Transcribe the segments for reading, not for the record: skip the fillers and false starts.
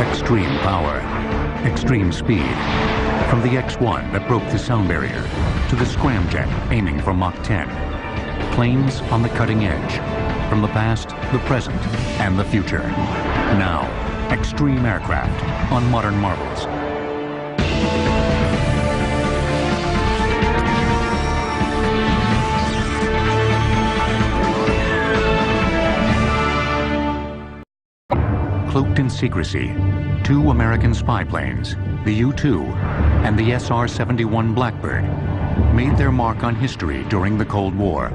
Extreme power, extreme speed. From the X-1 that broke the sound barrier to the scramjet aiming for Mach 10. Planes on the cutting edge. From the past, the present, and the future. Now, extreme aircraft on modern Marvels. Cloaked in secrecy, two American spy planes, the U-2 and the SR-71 Blackbird, made their mark on history during the Cold War.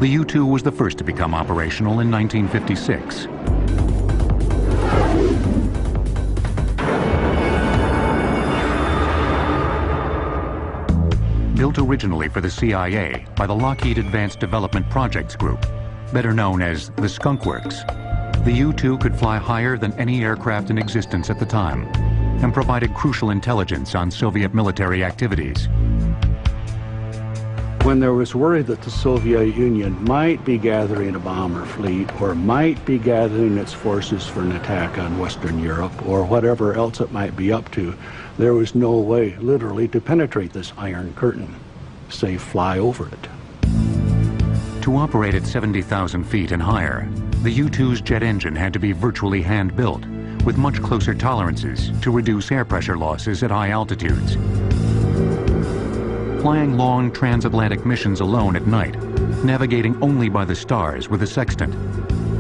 The U-2 was the first to become operational in 1956. Built originally for the CIA by the Lockheed Advanced Development Projects Group, better known as the Skunk Works, the U-2 could fly higher than any aircraft in existence at the time and provided crucial intelligence on Soviet military activities. When there was worry that the Soviet Union might be gathering a bomber fleet or might be gathering its forces for an attack on Western Europe or whatever else it might be up to, there was no way, literally, to penetrate this iron curtain, say, fly over it. To operate at 70,000 feet and higher, the U-2's jet engine had to be virtually hand-built, with much closer tolerances to reduce air pressure losses at high altitudes. Flying long transatlantic missions alone at night, navigating only by the stars with a sextant,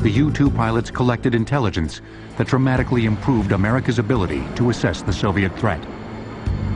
the U-2 pilots collected intelligence that dramatically improved America's ability to assess the Soviet threat.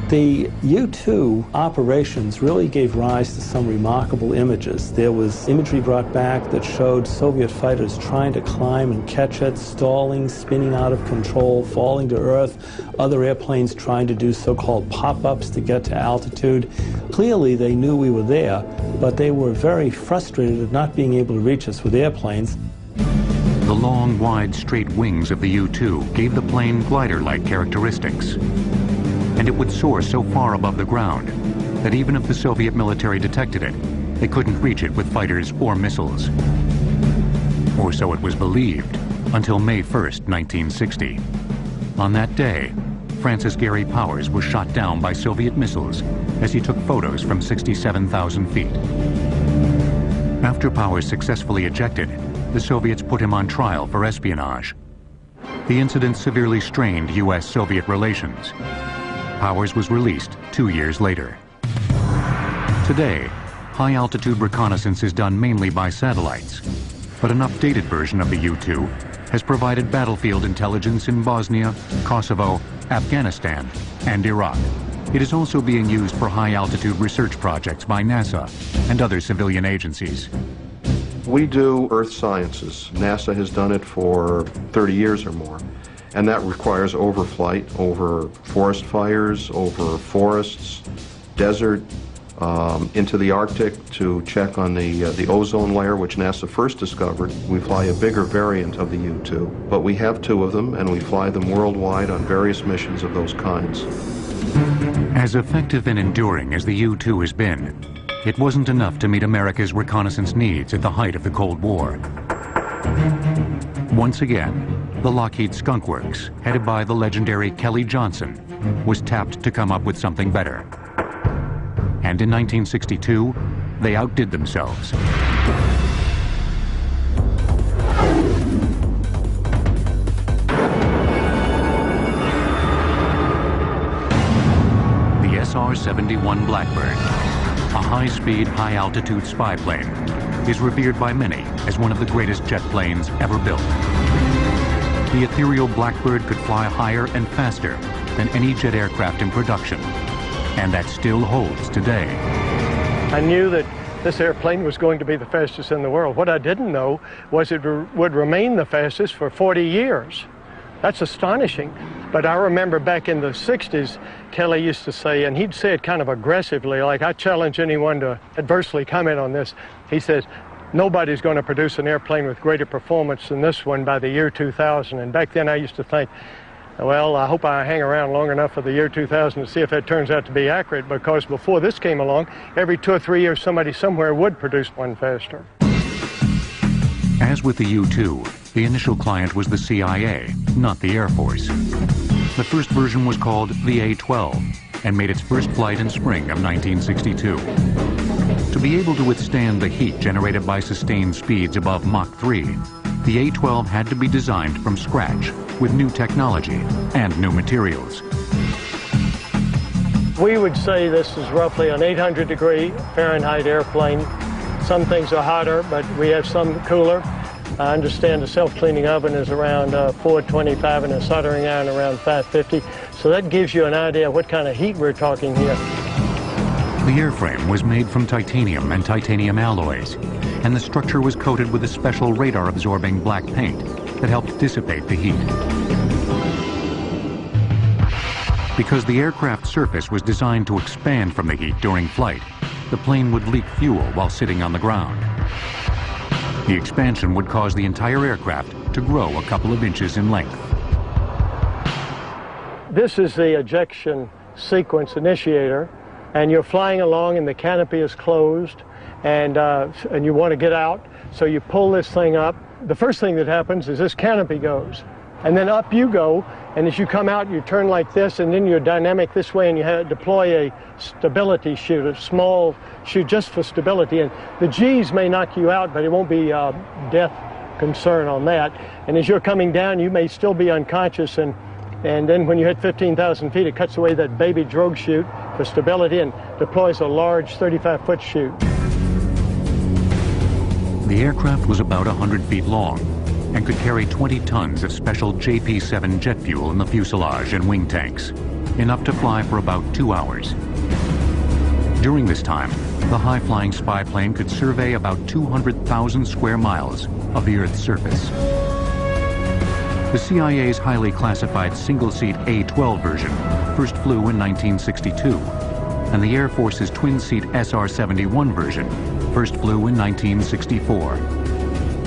The U-2 operations really gave rise to some remarkable images. There was imagery brought back that showed Soviet fighters trying to climb and catch it, stalling, spinning out of control, falling to earth, other airplanes trying to do so-called pop-ups to get to altitude. Clearly they knew we were there, but they were very frustrated at not being able to reach us with airplanes. The long, wide, straight wings of the U-2 gave the plane glider-like characteristics. And it would soar so far above the ground that even if the Soviet military detected it, they couldn't reach it with fighters or missiles. Or so it was believed, until May 1st, 1960. On that day, Francis Gary Powers was shot down by Soviet missiles as he took photos from 67,000 feet. After Powers successfully ejected, the Soviets put him on trial for espionage. The incident severely strained U.S.-Soviet relations. Powers was released 2 years later. Today, high-altitude reconnaissance is done mainly by satellites, but an updated version of the U-2 has provided battlefield intelligence in Bosnia, Kosovo, Afghanistan, and Iraq. It is also being used for high-altitude research projects by NASA and other civilian agencies. We do earth sciences. NASA has done it for 30 years or more. And that requires overflight over forest fires, over forests, desert, into the Arctic to check on the ozone layer, which NASA first discovered. We fly a bigger variant of the U-2, but we have two of them, and we fly them worldwide on various missions of those kinds. As effective and enduring as the U-2 has been, it wasn't enough to meet America's reconnaissance needs at the height of the Cold War. Once again, the Lockheed Skunk Works, headed by the legendary Kelly Johnson, was tapped to come up with something better. And in 1962, they outdid themselves. The SR-71 Blackbird, a high-speed, high-altitude spy plane, is revered by many as one of the greatest jet planes ever built. The ethereal Blackbird could fly higher and faster than any jet aircraft in production, and that still holds today. I knew that this airplane was going to be the fastest in the world. What I didn't know was it would remain the fastest for 40 years. That's astonishing. But I remember back in the 60s, Kelly used to say, and he'd say it kind of aggressively, like, I challenge anyone to adversely comment on this. He says, nobody's going to produce an airplane with greater performance than this one by the year 2000. And back then I used to think, well, I hope I hang around long enough for the year 2000 to see if that turns out to be accurate, because before this came along, every 2 or 3 years somebody somewhere would produce one faster. As with the U-2, The initial client was the CIA, not the Air Force. The first version was called the A-12 and made its first flight in spring of 1962. To be able to withstand the heat generated by sustained speeds above Mach 3, the A-12 had to be designed from scratch with new technology and new materials. We would say this is roughly an 800-degree Fahrenheit airplane. Some things are hotter, but we have some cooler. I understand the self-cleaning oven is around 425 and the soldering iron around 550. So that gives you an idea of what kind of heat we're talking here. The airframe was made from titanium and titanium alloys, and the structure was coated with a special radar-absorbing black paint that helped dissipate the heat. Because the aircraft surface was designed to expand from the heat during flight, the plane would leak fuel while sitting on the ground. The expansion would cause the entire aircraft to grow a couple of inches in length. This is the ejection sequence initiator, and you're flying along and the canopy is closed, and you want to get out, so you pull this thing up. The first thing that happens is this canopy goes, and then up you go, and as you come out you turn like this, and then you're dynamic this way, and you deploy a stability chute, a small chute just for stability, and the G's may knock you out, but it won't be death concern on that. And as you're coming down you may still be unconscious, and then when you hit 15,000 feet it cuts away that baby drogue chute for stability and deploys a large 35-foot chute. The aircraft was about 100 feet long and could carry 20 tons of special JP-7 jet fuel in the fuselage and wing tanks, enough to fly for about 2 hours. During this time, the high-flying spy plane could survey about 200,000 square miles of the Earth's surface. The CIA's highly classified single-seat A-12 version first flew in 1962, and the Air Force's twin-seat SR-71 version first flew in 1964.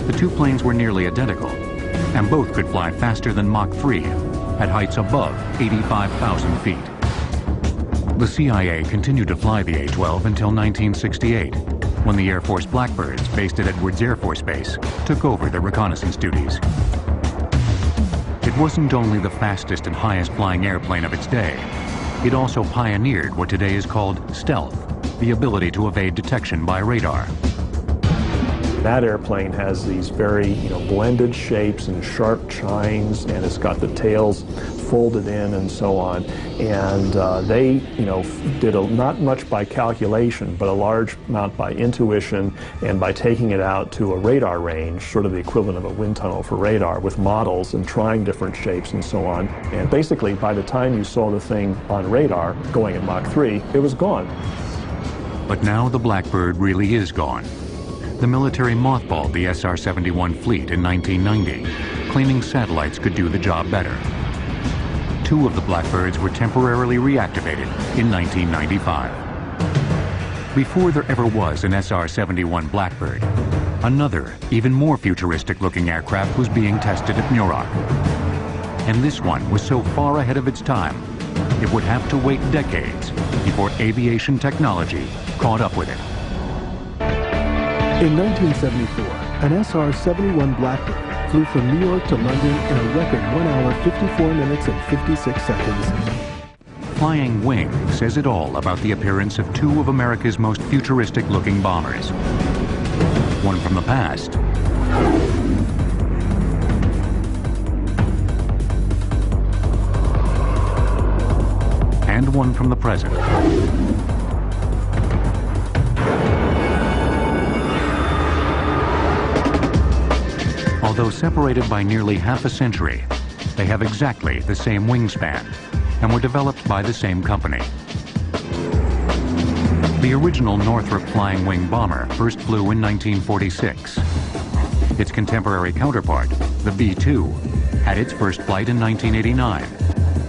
The two planes were nearly identical, and both could fly faster than Mach 3 at heights above 85,000 feet. The CIA continued to fly the A-12 until 1968, when the Air Force Blackbirds, based at Edwards Air Force Base, took over the reconnaissance duties. It wasn't only the fastest and highest flying airplane of its day, it also pioneered what today is called stealth, the ability to evade detection by radar. That airplane has these very, blended shapes and sharp chines, and it's got the tails folded in and so on. And they, did not much by calculation, but a large amount by intuition and by taking it out to a radar range, sort of the equivalent of a wind tunnel for radar, with models and trying different shapes and so on. And basically, by the time you saw the thing on radar going at Mach 3, it was gone. But now the Blackbird really is gone. The military mothballed the SR-71 fleet in 1990, claiming satellites could do the job better. 2 of the Blackbirds were temporarily reactivated in 1995. Before there ever was an SR-71 Blackbird, another, even more futuristic-looking aircraft was being tested at Muroc. And this one was so far ahead of its time, it would have to wait decades before aviation technology caught up with it. In 1974, an SR-71 Blackbird flew from New York to London in a record 1 hour, 54 minutes and 56 seconds. Flying Wing says it all about the appearance of 2 of America's most futuristic-looking bombers. One from the past, and one from the present. Although separated by nearly half a century, they have exactly the same wingspan and were developed by the same company. The original Northrop Flying Wing bomber first flew in 1946. Its contemporary counterpart, the B-2, had its first flight in 1989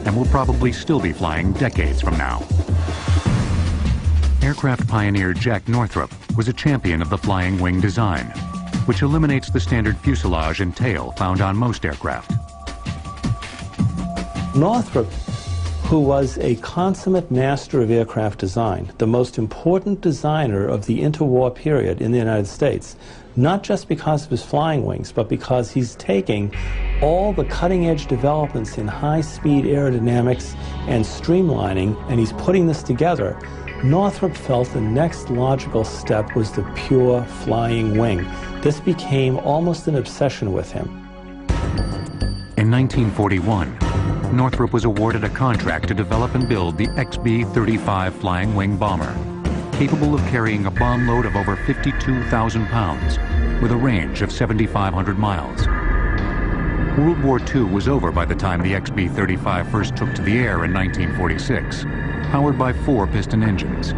and will probably still be flying decades from now. Aircraft pioneer Jack Northrop was a champion of the flying wing design, which eliminates the standard fuselage and tail found on most aircraft. Northrop, who was a consummate master of aircraft design, the most important designer of the interwar period in the United States, not just because of his flying wings, but because he's taking all the cutting-edge developments in high-speed aerodynamics and streamlining, and he's putting this together. Northrop felt the next logical step was the pure flying wing. This became almost an obsession with him. In 1941, Northrop was awarded a contract to develop and build the XB-35 flying wing bomber, capable of carrying a bomb load of over 52,000 pounds with a range of 7,500 miles. World War II was over by the time the XB-35 first took to the air in 1946, powered by 4 piston engines.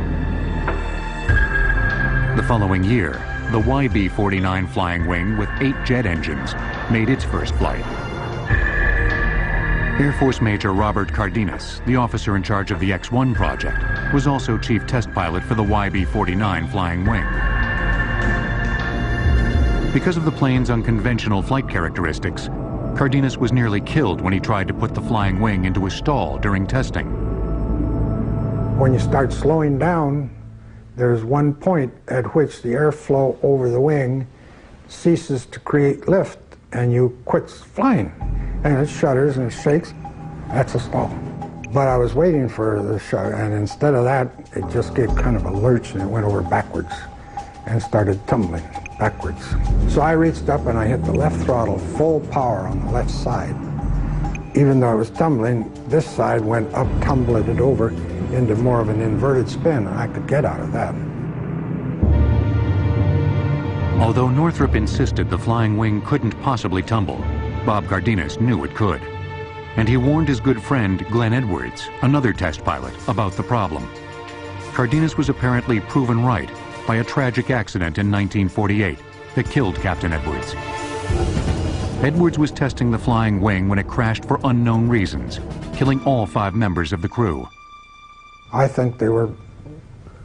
The following year, the YB-49 flying wing with 8 jet engines made its first flight. Air Force Major Robert Cardenas, the officer in charge of the X-1 project, was also chief test pilot for the YB-49 flying wing. Because of the plane's unconventional flight characteristics, Cardenas was nearly killed when he tried to put the flying wing into a stall during testing. When you start slowing down, there's one point at which the airflow over the wing ceases to create lift and you quit flying. And it shudders and it shakes. That's a stall. But I was waiting for the shudder, and instead of that, it just gave kind of a lurch and it went over backwards and started tumbling backwards. So I reached up and I hit the left throttle full power on the left side. Even though it was tumbling, this side went up, tumbling it over into more of an inverted spin, and I could get out of that. Although Northrop insisted the flying wing couldn't possibly tumble, Bob Cardenas knew it could. And he warned his good friend Glenn Edwards, another test pilot, about the problem. Cardenas was apparently proven right by a tragic accident in 1948 that killed Captain Edwards. Edwards was testing the flying wing when it crashed for unknown reasons, killing all 5 members of the crew. I think they were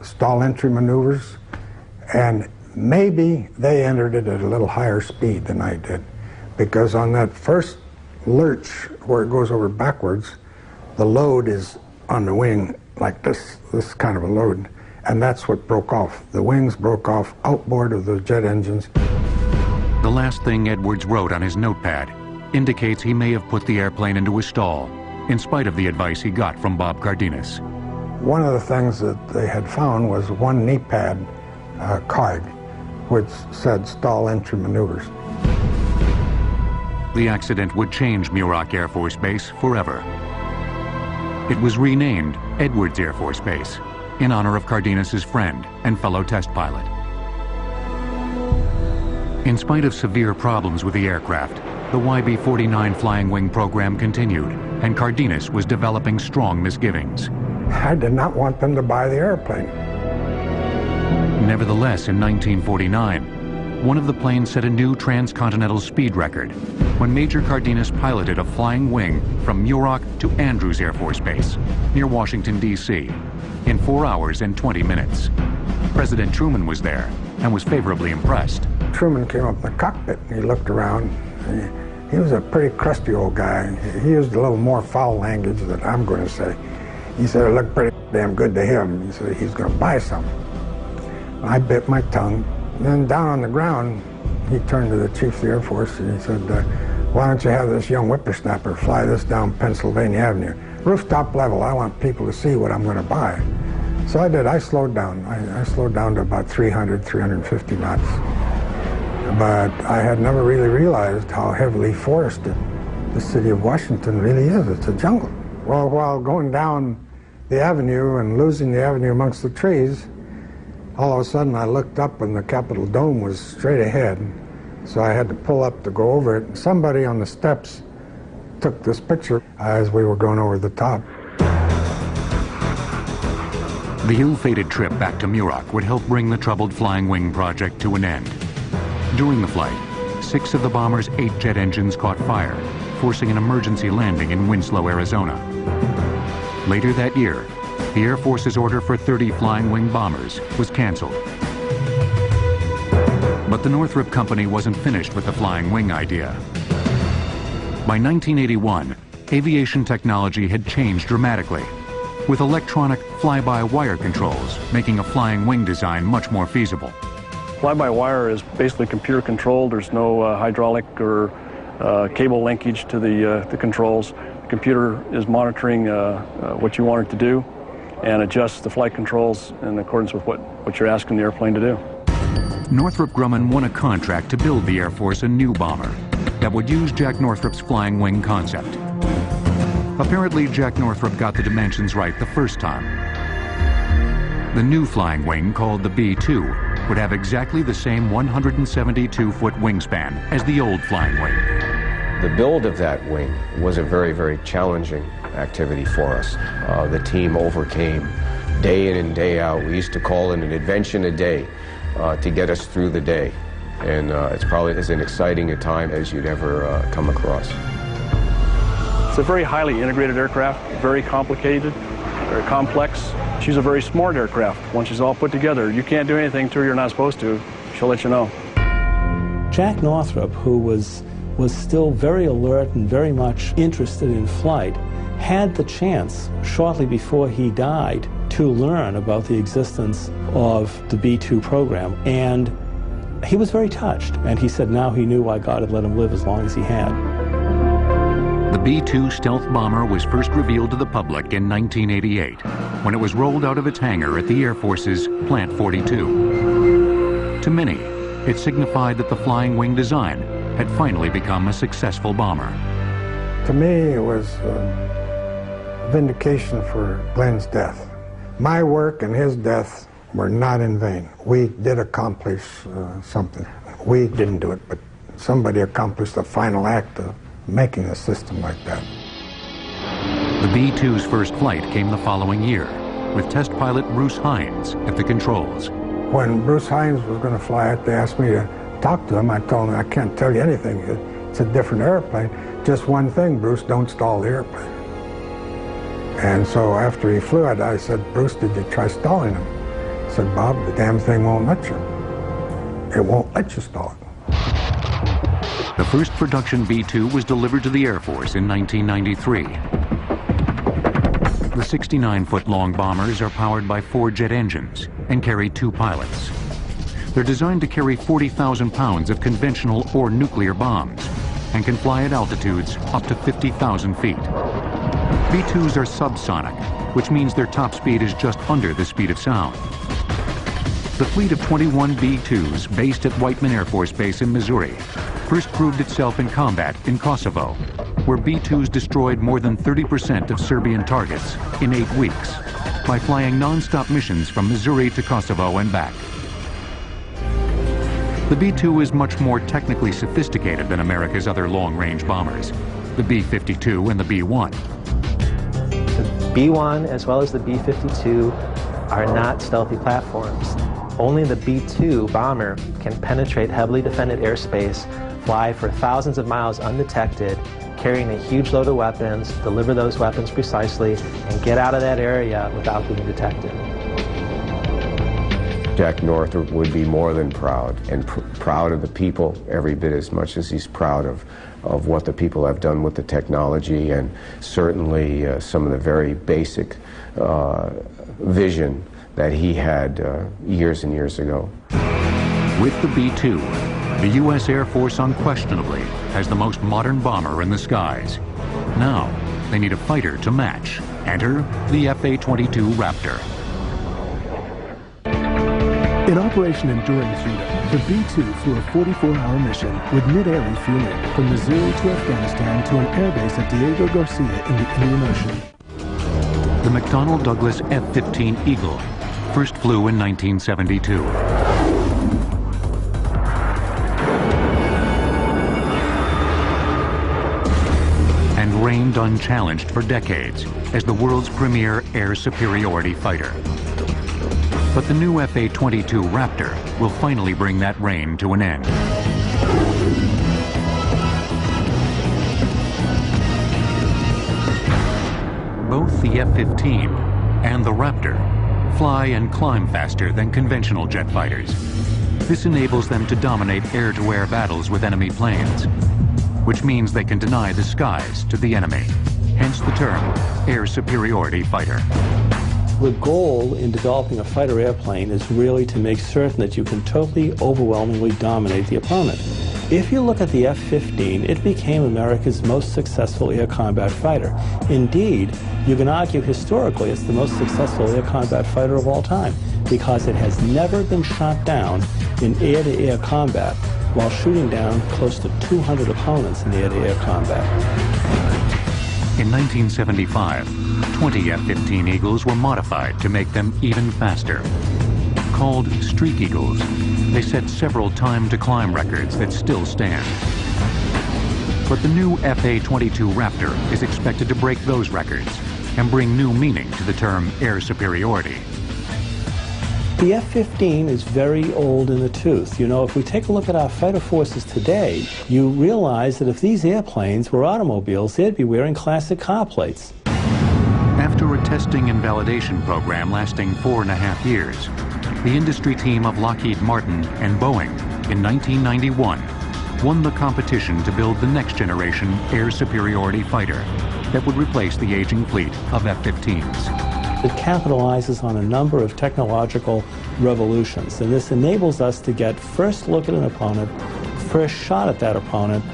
stall entry maneuvers, and maybe they entered it at a little higher speed than I did, because on that first lurch where it goes over backwards, the load is on the wing like this kind of a load, and that's what broke off. The wings broke off outboard of the jet engines. The last thing Edwards wrote on his notepad indicates he may have put the airplane into a stall, in spite of the advice he got from Bob Cardenas. One of the things that they had found was one knee pad card, which said stall entry maneuvers. The accident would change Muroc Air Force Base forever. It was renamed Edwards Air Force Base in honor of Cardenas's friend and fellow test pilot. In spite of severe problems with the aircraft, the YB-49 flying wing program continued, and Cardenas was developing strong misgivings. I did not want them to buy the airplane. Nevertheless, in 1949, one of the planes set a new transcontinental speed record when Major Cardenas piloted a flying wing from Muroc to Andrews Air Force Base, near Washington, D.C., in 4 hours and 20 minutes. President Truman was there and was favorably impressed. Truman came up in the cockpit and he looked around. He was a pretty crusty old guy. He used a little more foul language than I'm going to say. He said it looked pretty damn good to him. He said he's going to buy some. I bit my tongue. Then down on the ground, he turned to the Chief of the Air Force and he said, why don't you have this young whippersnapper fly this down Pennsylvania Avenue? Rooftop level, I want people to see what I'm going to buy. So I did. I slowed down. I slowed down to about 300, 350 knots. But I had never really realized how heavily forested the city of Washington really is. It's a jungle. Well, while going down the avenue and losing the avenue amongst the trees, all of a sudden I looked up and the Capitol Dome was straight ahead. So I had to pull up to go over it. Somebody on the steps took this picture as we were going over the top. The ill-fated trip back to Muroc would help bring the troubled flying wing project to an end. During the flight, 6 of the bomber's 8 jet engines caught fire, forcing an emergency landing in Winslow, Arizona. Later that year, the Air Force's order for 30 flying wing bombers was canceled. But the Northrop Company wasn't finished with the flying wing idea. By 1981, aviation technology had changed dramatically, with electronic fly-by-wire controls making a flying wing design much more feasible. Fly-by-wire is basically computer controlled. There's no hydraulic or cable linkage to the controls. The computer is monitoring what you want it to do and adjusts the flight controls in accordance with what you're asking the airplane to do. Northrop Grumman won a contract to build the Air Force a new bomber that would use Jack Northrop's flying wing concept. Apparently, Jack Northrop got the dimensions right the first time. The new flying wing, called the B-2, would have exactly the same 172-foot wingspan as the old flying wing. The build of that wing was a very, very challenging activity for us. The team overcame day in and day out. We used to call it an invention a day to get us through the day. And it's probably as exciting a time as you'd ever come across. It's a very highly integrated aircraft, very complicated, very complex. She's a very smart aircraft. Once she's all put together, you can't do anything to her you're not supposed to. She'll let you know. Jack Northrop, who was still very alert and very much interested in flight, had the chance, shortly before he died, to learn about the existence of the B-2 program. And he was very touched. And he said now he knew why God had let him live as long as he had. The B-2 stealth bomber was first revealed to the public in 1988, when it was rolled out of its hangar at the Air Force's Plant 42. To many, it signified that the flying wing design had finally become a successful bomber. To me, it was a vindication for Glenn's death. My work and his death were not in vain. We did accomplish something. We didn't do it, but somebody accomplished the final act of making a system like that. The B-2's first flight came the following year, with test pilot Bruce Hines at the controls. When Bruce Hines was going to fly it, they asked me to talk to him. I told him, I can't tell you anything. It's a different airplane. Just one thing, Bruce, don't stall the airplane. And so after he flew it, I said, Bruce, did you try stalling him? He said, Bob, the damn thing won't let you. It won't let you stall it. The first production B-2 was delivered to the Air Force in 1993. The 69-foot-long bombers are powered by 4 jet engines and carry 2 pilots. They're designed to carry 40,000 pounds of conventional or nuclear bombs and can fly at altitudes up to 50,000 feet. B-2s are subsonic, which means their top speed is just under the speed of sound. The fleet of 21 B-2s based at Whiteman Air Force Base in Missouri first proved itself in combat in Kosovo, where B-2s destroyed more than 30% of Serbian targets in 8 weeks by flying non-stop missions from Missouri to Kosovo and back. The B-2 is much more technically sophisticated than America's other long-range bombers, the B-52 and the B-1. The B-1 as well as the B-52 are not stealthy platforms. Only the B-2 bomber can penetrate heavily defended airspace, fly for thousands of miles undetected, carrying a huge load of weapons, deliver those weapons precisely, and get out of that area without being detected. Jack Northrop would be more than proud, and proud of the people every bit as much as he's proud of what the people have done with the technology, and certainly some of the very basic vision that he had years and years ago. With the B-2, the U.S. Air Force unquestionably has the most modern bomber in the skies. Now, they need a fighter to match. Enter the F-A-22 Raptor. In Operation Enduring Freedom, the B-2 flew a 44-hour mission with mid-air refueling from Missouri to Afghanistan to an airbase at Diego Garcia in the Indian Ocean. The McDonnell Douglas F-15 Eagle first flew in 1972. And reigned unchallenged for decades as the world's premier air superiority fighter. But the new F-A-22 Raptor will finally bring that reign to an end. Both the F-15 and the Raptor fly and climb faster than conventional jet fighters. This enables them to dominate air-to-air battles with enemy planes, which means they can deny the skies to the enemy. Hence the term air superiority fighter. The goal in developing a fighter airplane is really to make certain that you can totally, overwhelmingly dominate the opponent. If you look at the F-15, it became America's most successful air combat fighter. Indeed, you can argue historically it's the most successful air combat fighter of all time, because it has never been shot down in air-to-air combat while shooting down close to 200 opponents in air-to-air combat. In 1975, 20 F-15 Eagles were modified to make them even faster. Called Streak Eagles, they set several time-to-climb records that still stand. But the new FA-22 Raptor is expected to break those records and bring new meaning to the term air superiority. The F-15 is very old in the tooth. You know, if we take a look at our fighter forces today, you realize that if these airplanes were automobiles, they'd be wearing classic car plates. After a testing and validation program lasting 4.5 years, the industry team of Lockheed Martin and Boeing in 1991 won the competition to build the next generation air superiority fighter that would replace the aging fleet of F-15s. It capitalizes on a number of technological revolutions, and this enables us to get first look at an opponent, first shot at that opponent,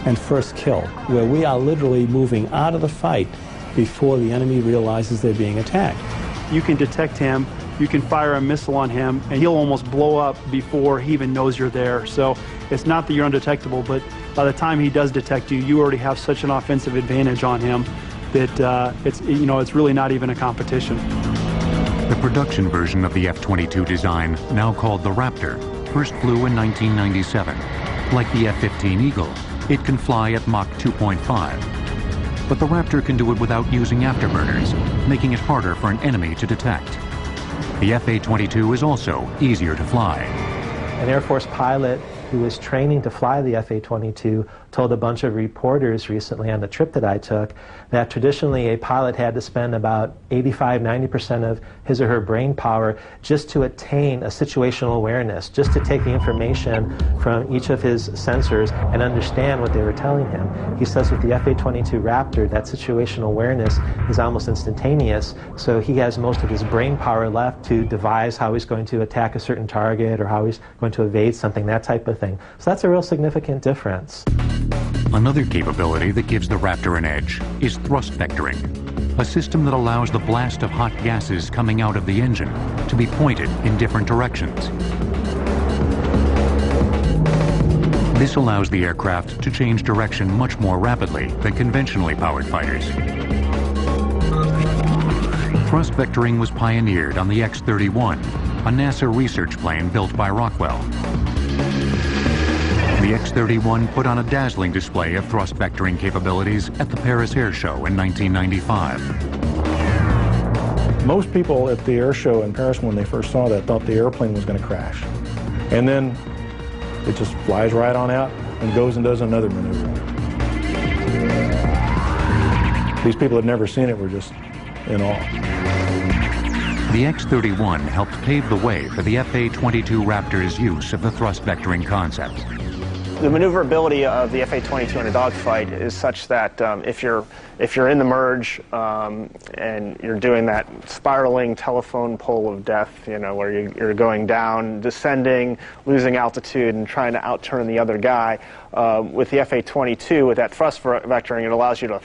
and first kill, where we are literally moving out of the fight before the enemy realizes they're being attacked. You can detect him, you can fire a missile on him, and he'll almost blow up before he even knows you're there. So it's not that you're undetectable, but by the time he does detect you, you already have such an offensive advantage on him that it's really not even a competition. The production version of the F-22 design, now called the Raptor, first flew in 1997. Like the F-15 Eagle, it can fly at Mach 2.5. But the Raptor can do it without using afterburners, making it harder for an enemy to detect. The F-A-22 is also easier to fly. An Air Force pilot who was training to fly the F-A-22 told a bunch of reporters recently on the trip that I took that traditionally a pilot had to spend about 85–90% of his or her brain power just to attain a situational awareness, just to take the information from each of his sensors and understand what they were telling him. He says with the F-A-22 Raptor, that situational awareness is almost instantaneous, so he has most of his brain power left to devise how he's going to attack a certain target or how he's going to evade something, that type of thing. So that's a real significant difference. Another capability that gives the Raptor an edge is thrust vectoring, a system that allows the blast of hot gases coming out of the engine to be pointed in different directions. This allows the aircraft to change direction much more rapidly than conventionally powered fighters. Thrust vectoring was pioneered on the X-31, a NASA research plane built by Rockwell. The X-31 put on a dazzling display of thrust vectoring capabilities at the Paris Air Show in 1995. Most people at the air show in Paris when they first saw that thought the airplane was going to crash. And then it just flies right on out and goes and does another maneuver. These people had never seen it, were just in awe. The X-31 helped pave the way for the F-A-22 Raptor's use of the thrust vectoring concept. The maneuverability of the F-A-22 in a dogfight is such that if you're in the merge and you're doing that spiraling telephone pole of death, you know, where you're going down, descending, losing altitude, and trying to outturn the other guy, with the F-A-22, with that thrust vectoring, it allows you to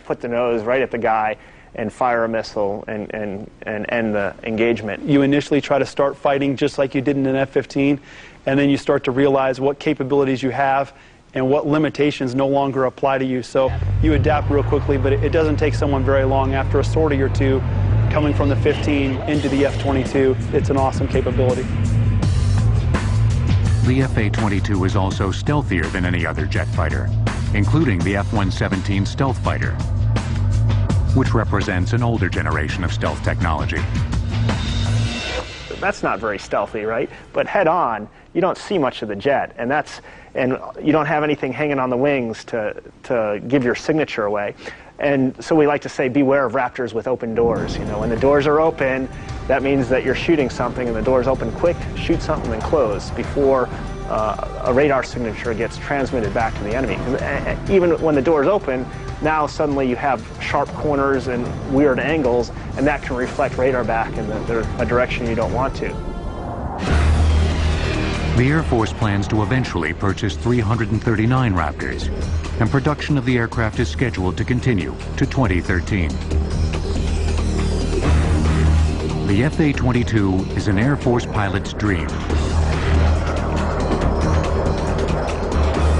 put the nose right at the guy and fire a missile and end the engagement. You initially try to start fighting just like you did in an F-15, and then you start to realize what capabilities you have and what limitations no longer apply to you. So you adapt real quickly, but it doesn't take someone very long. After a sortie or two, coming from the 15 into the F-22, it's an awesome capability. The F-A-22 is also stealthier than any other jet fighter, including the F-117 stealth fighter, which represents an older generation of stealth technology. That's not very stealthy, right? But head on, you don't see much of the jet, and you don't have anything hanging on the wings to give your signature away. And so we like to say, beware of Raptors with open doors. You know, when the doors are open, that means that you're shooting something, and the doors open quick, shoot something and close before a radar signature gets transmitted back to the enemy. Even when the doors open, Now suddenly you have sharp corners and weird angles, and that can reflect radar back in a direction you don't want to. The Air Force plans to eventually purchase 339 Raptors, and production of the aircraft is scheduled to continue to 2013. The FA-22 is an Air Force pilot's dream.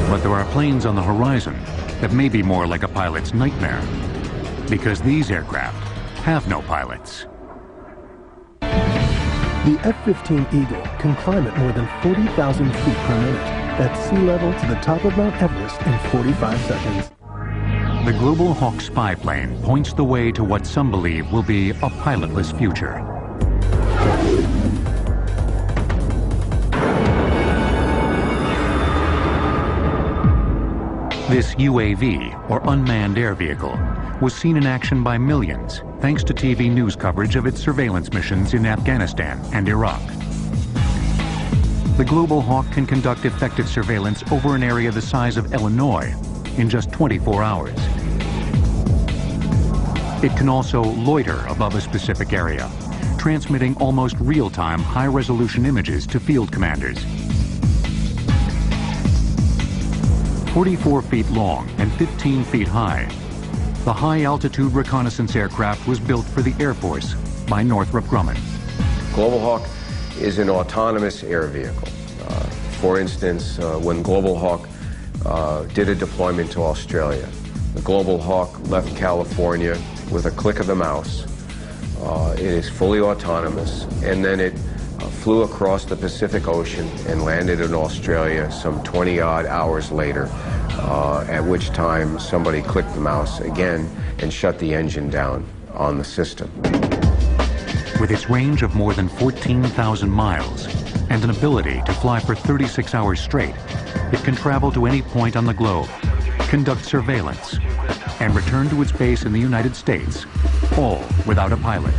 But there are planes on the horizon that may be more like a pilot's nightmare, because these aircraft have no pilots. The F-15 Eagle can climb at more than 40,000 feet per minute at sea level to the top of Mount Everest in 45 seconds. The Global Hawk spy plane points the way to what some believe will be a pilotless future. This UAV, or unmanned air vehicle, was seen in action by millions thanks to TV news coverage of its surveillance missions in Afghanistan and Iraq. The Global Hawk can conduct effective surveillance over an area the size of Illinois in just 24 hours. It can also loiter above a specific area, transmitting almost real-time high-resolution images to field commanders. 44 feet long and 15 feet high, the high-altitude reconnaissance aircraft was built for the Air Force by Northrop Grumman. Global Hawk is an autonomous air vehicle. For instance, when Global Hawk did a deployment to Australia, the Global Hawk left California with a click of the mouse. It is fully autonomous, and then it flew across the Pacific Ocean and landed in Australia some 20-odd hours later, at which time somebody clicked the mouse again and shut the engine down on the system. With its range of more than 14,000 miles and an ability to fly for 36 hours straight, it can travel to any point on the globe, conduct surveillance, and return to its base in the United States, all without a pilot.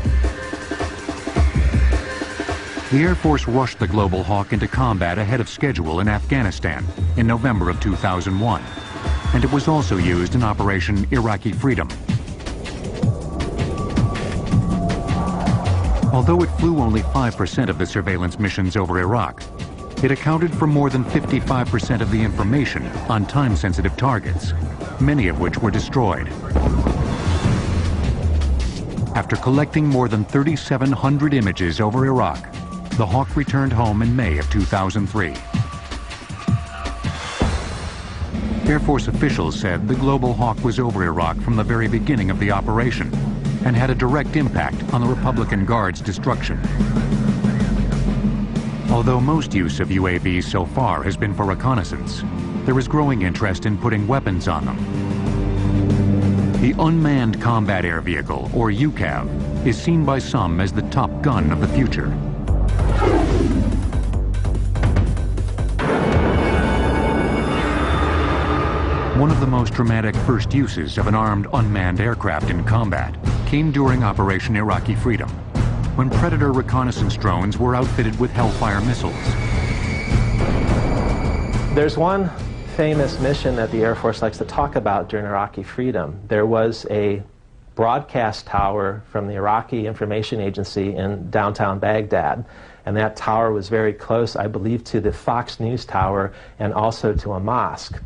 The Air Force rushed the Global Hawk into combat ahead of schedule in Afghanistan in November of 2001, and it was also used in Operation Iraqi Freedom. Although it flew only 5% of the surveillance missions over Iraq, it accounted for more than 55% of the information on time-sensitive targets, many of which were destroyed. After collecting more than 3,700 images over Iraq, the Hawk returned home in May of 2003. Air Force officials said the Global Hawk was over Iraq from the very beginning of the operation and had a direct impact on the Republican Guard's destruction. Although most use of UAVs so far has been for reconnaissance, there is growing interest in putting weapons on them. The Unmanned Combat Air Vehicle, or UCAV, is seen by some as the top gun of the future. One of the most dramatic first uses of an armed unmanned aircraft in combat came during Operation Iraqi Freedom, when Predator reconnaissance drones were outfitted with Hellfire missiles. There's one famous mission that the Air Force likes to talk about during Iraqi Freedom. There was a broadcast tower from the Iraqi Information Agency in downtown Baghdad, and that tower was very close, I believe, to the Fox News tower and also to a mosque.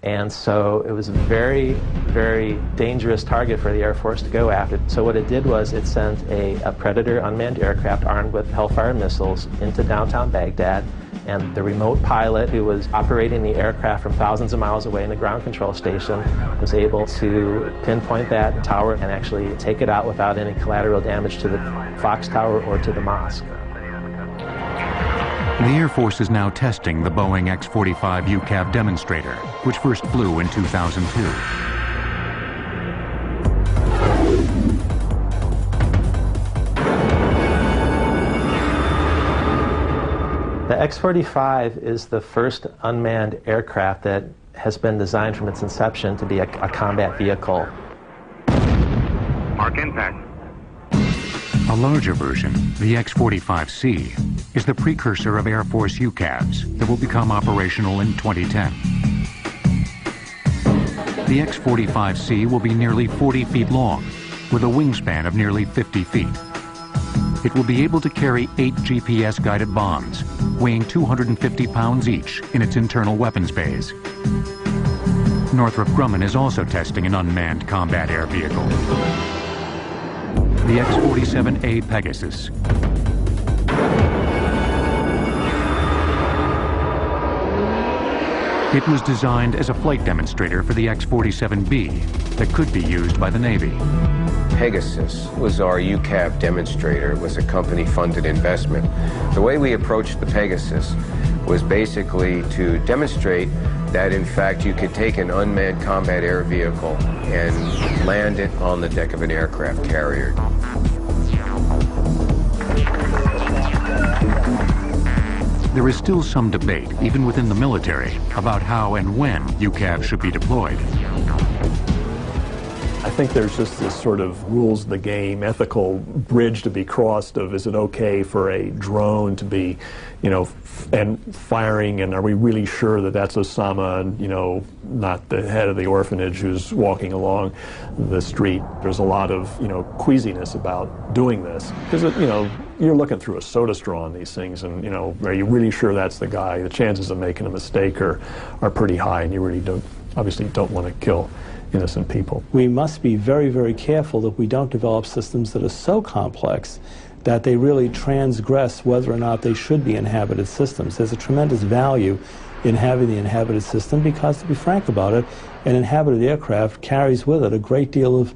And so it was a very, very dangerous target for the Air Force to go after. So what it did was it sent a Predator unmanned aircraft armed with Hellfire missiles into downtown Baghdad, and the remote pilot who was operating the aircraft from thousands of miles away in the ground control station was able to pinpoint that tower and actually take it out without any collateral damage to the Fox Tower or to the mosque. The Air Force is now testing the Boeing X-45 UCAV demonstrator, which first flew in 2002. The X-45 is the first unmanned aircraft that has been designed from its inception to be a combat vehicle. Mark impact. A larger version, the X-45C, is the precursor of Air Force UCAVs that will become operational in 2010. The X-45C will be nearly 40 feet long, with a wingspan of nearly 50 feet. It will be able to carry 8 GPS-guided bombs, weighing 250 pounds each in its internal weapons bays. Northrop Grumman is also testing an unmanned combat air vehicle, the X-47A Pegasus. It was designed as a flight demonstrator for the X-47B that could be used by the Navy. Pegasus was our UCAV demonstrator. It was a company-funded investment. The way we approached the Pegasus was basically to demonstrate that, in fact, you could take an unmanned combat air vehicle and land it on the deck of an aircraft carrier. There is still some debate, even within the military, about how and when UCAV should be deployed. I think there's just this sort of rules of the game, ethical bridge to be crossed of, is it okay for a drone to be, and firing, and are we really sure that that's Osama and, not the head of the orphanage who's walking along the street? There's a lot of, queasiness about doing this. Because, you're looking through a soda straw on these things, and, are you really sure that's the guy? The chances of making a mistake are pretty high, and you really obviously don't want to kill innocent people. We must be very, very careful that we don't develop systems that are so complex that they really transgress whether or not they should be inhabited systems. There's a tremendous value in having the inhabited system because, to be frank about it, an inhabited aircraft carries with it a great deal of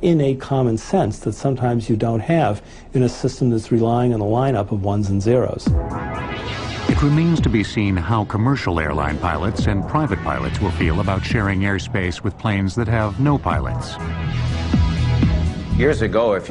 innate common sense that sometimes you don't have in a system that's relying on the lineup of ones and zeros. It remains to be seen how commercial airline pilots and private pilots will feel about sharing airspace with planes that have no pilots. Years ago, if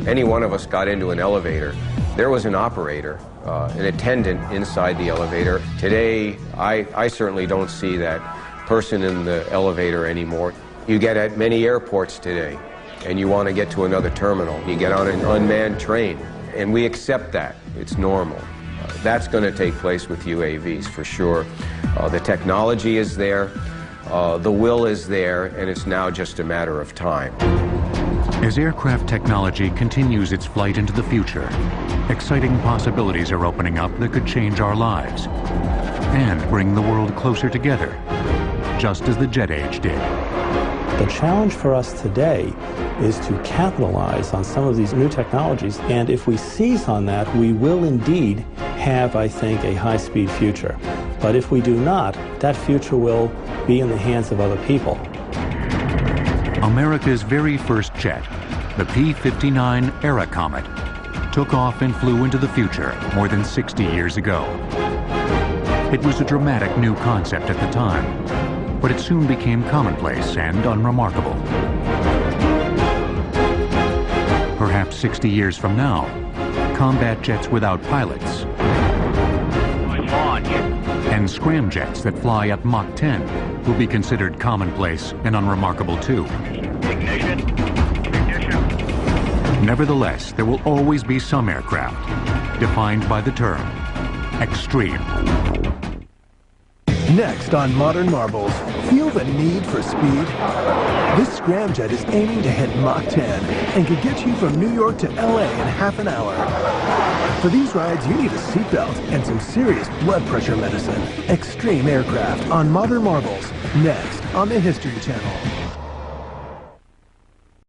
any one of us got into an elevator, there was an operator, an attendant inside the elevator. Today, I certainly don't see that person in the elevator anymore. You get at many airports today, and you want to get to another terminal. You get on an unmanned train, and we accept that. It's normal. That's going to take place with UAVs for sure. The technology is there, the will is there, and it's now just a matter of time. As aircraft technology continues its flight into the future, exciting possibilities are opening up that could change our lives and bring the world closer together, just as the jet age did. The challenge for us today is to capitalize on some of these new technologies, and if we seize on that, we will indeed have, I think, a high-speed future. But if we do not, that future will be in the hands of other people. America's very first jet, the P-59 Aerocomet, took off and flew into the future more than 60 years ago. It was a dramatic new concept at the time, but it soon became commonplace and unremarkable. Perhaps 60 years from now, combat jets without pilots and scramjets that fly at Mach 10 will be considered commonplace and unremarkable too. Nevertheless, there will always be some aircraft defined by the term extreme. Next on Modern Marvels, feel the need for speed? This scramjet is aiming to hit Mach 10 and could get you from New York to LA in half an hour. For these rides, you need a seatbelt and some serious blood pressure medicine. Extreme aircraft on Modern Marvels, next on the History Channel.